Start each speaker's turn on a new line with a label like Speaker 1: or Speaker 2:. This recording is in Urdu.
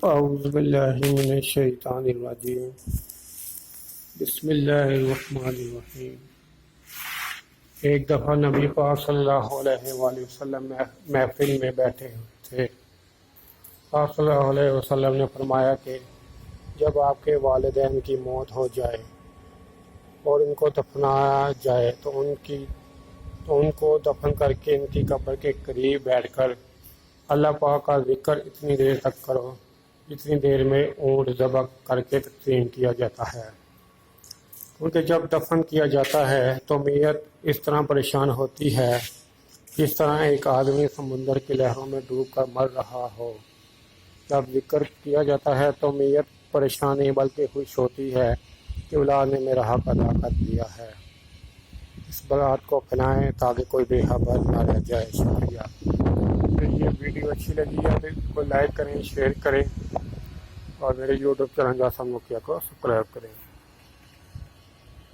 Speaker 1: اعوذ باللہ من الشیطان الرجیم بسم اللہ الرحمن الرحیم۔ ایک دفعہ نبی پاک صلی اللہ علیہ وآلہ وسلم محفل میں بیٹھے تھے۔ آپ صلی اللہ علیہ وسلم نے فرمایا کہ جب آپ کے والدین کی موت ہو جائے اور ان کو دفنایا جائے تو ان کو دفن کر کے ان کی قبر کے قریب بیٹھ کر اللہ پاک کا ذکر اتنی دیر تک کرو جتنی دیر میں اونٹ ذبح کر کے تقسیم کیا جاتا ہے، کیونکہ جب دفن کیا جاتا ہے تو میت اس طرح پریشان ہوتی ہے جس طرح ایک آدمی سمندر کی لہروں میں ڈوب کر مر رہا ہو۔ جب ذکر کیا جاتا ہے تو میت پریشان نہیں بلکہ خوش ہوتی ہے کہ اولاد نے میرا حق ادا کر دیا ہے۔ اس بات کو پھیلائیں تاکہ کوئی بے خبر نہ رہ جائے۔ شکریہ۔ اگر یہ ویڈیو اچھی لگی ہے تو اس کو لائک کریں، شیئر کریں اور میرے یوٹیوب چینل جاسم نوکیا کو سبسکرائب کریں۔